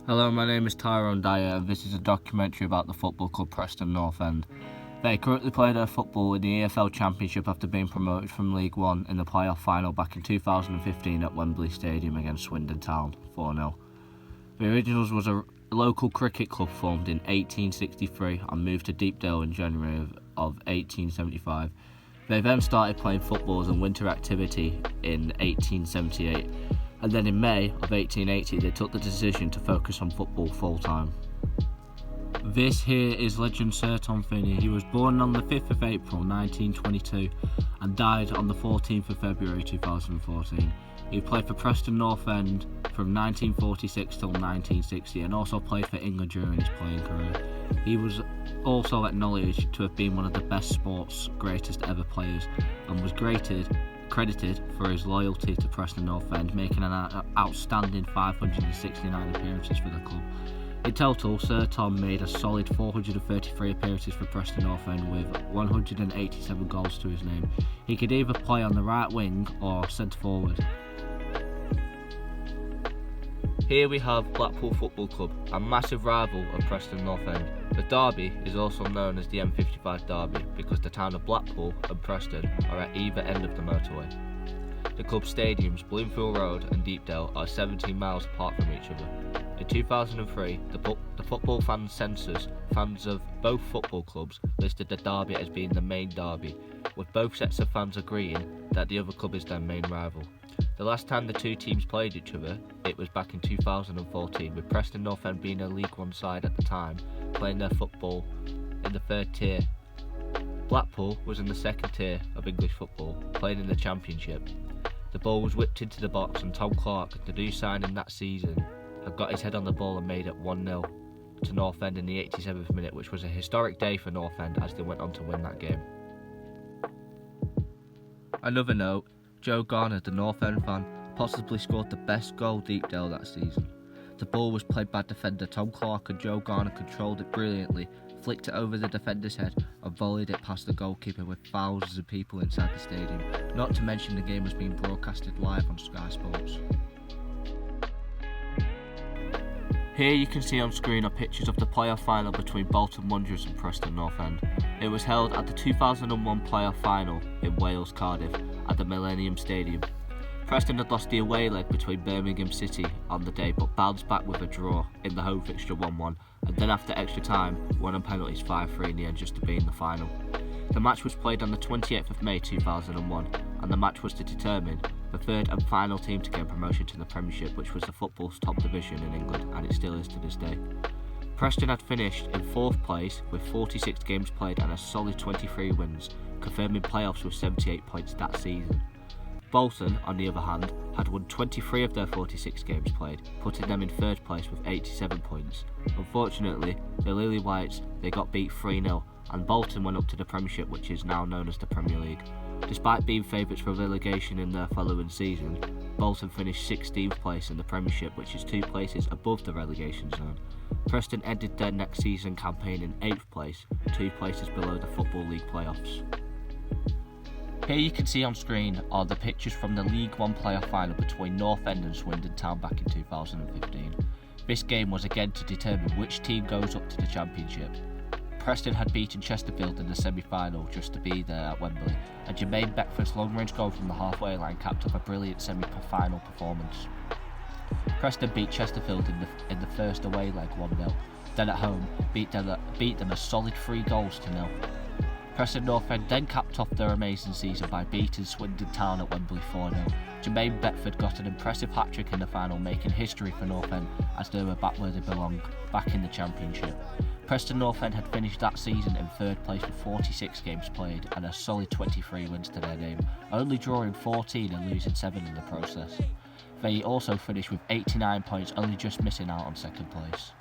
Hello, my name is Tyrone Dyer and this is a documentary about the football club Preston North End. They currently play their football in the EFL Championship after being promoted from League One in the playoff final back in 2015 at Wembley Stadium against Swindon Town, 4-0. The Originals was a local cricket club formed in 1863 and moved to Deepdale in January of 1875. They then started playing football as a winter activity in 1878. And then in May of 1880 they took the decision to focus on football full-time. This here is legend Sir Tom Finney. He was born on the 5th of April 1922 and died on the 14th of February 2014. He played for Preston North End from 1946 till 1960 and also played for England during his playing career. He was also acknowledged to have been one of the best sports greatest ever players and was credited for his loyalty to Preston North End, making an outstanding 569 appearances for the club. In total, Sir Tom made a solid 433 appearances for Preston North End with 187 goals to his name. He could either play on the right wing or centre forward. Here we have Blackpool Football Club, a massive rival of Preston North End. The derby is also known as the M55 Derby because the town of Blackpool and Preston are at either end of the motorway. The club stadiums, Bloomfield Road and Deepdale, are 17 miles apart from each other. In 2003, the Football Fan Census, fans of both football clubs listed the derby as being the main derby, with both sets of fans agreeing that the other club is their main rival. The last time the two teams played each other, it was back in 2014, with Preston North End being a League One side at the time, playing their football in the third tier. Blackpool was in the second tier of English football, playing in the Championship. The ball was whipped into the box and Tom Clark, the new signing that season, had got his head on the ball and made it 1-0 to North End in the 87th minute, which was a historic day for North End as they went on to win that game. Another note, Joe Garner, the North End fan, possibly scored the best goal Deepdale that season. The ball was played by defender Tom Clark and Joe Garner controlled it brilliantly, flicked it over the defender's head and volleyed it past the goalkeeper with thousands of people inside the stadium. Not to mention the game was being broadcasted live on Sky Sports. Here you can see on screen are pictures of the playoff final between Bolton Wanderers and Preston North End. It was held at the 2001 playoff final in Wales, Cardiff, at the Millennium Stadium. Preston had lost the away leg between Birmingham City on the day but bounced back with a draw in the home fixture 1-1 and then after extra time won on penalties 5-3 in the end just to be in the final. The match was played on the 28th of May 2001 and the match was to determine the third and final team to gain promotion to the Premiership, which was the football's top division in England and it still is to this day. Preston had finished in 4th place with 46 games played and a solid 23 wins, confirming playoffs with 78 points that season. Bolton, on the other hand, had won 23 of their 46 games played, putting them in 3rd place with 87 points. Unfortunately, the Lily Whites, they got beat 3-0 and Bolton went up to the Premiership, which is now known as the Premier League. Despite being favourites for relegation in their following season, Bolton finished 16th place in the Premiership, which is 2 places above the relegation zone. Preston ended their next season campaign in 8th place, 2 places below the Football League playoffs. Here you can see on screen are the pictures from the League One playoff final between North End and Swindon Town back in 2015. This game was again to determine which team goes up to the Championship. Preston had beaten Chesterfield in the semi-final just to be there at Wembley, and Jermaine Beckford's long-range goal from the halfway line capped off a brilliant semi-final performance. Preston beat Chesterfield in the first away leg 1-0, then at home beat them a solid 3-0. Preston North End then capped off their amazing season by beating Swindon Town at Wembley 4-0. Jermaine Beckford got an impressive hat-trick in the final, making history for North End as they were back where they belong, back in the Championship. Preston North End had finished that season in 3rd place with 46 games played and a solid 23 wins to their name, only drawing 14 and losing 7 in the process. They also finished with 89 points, only just missing out on 2nd place.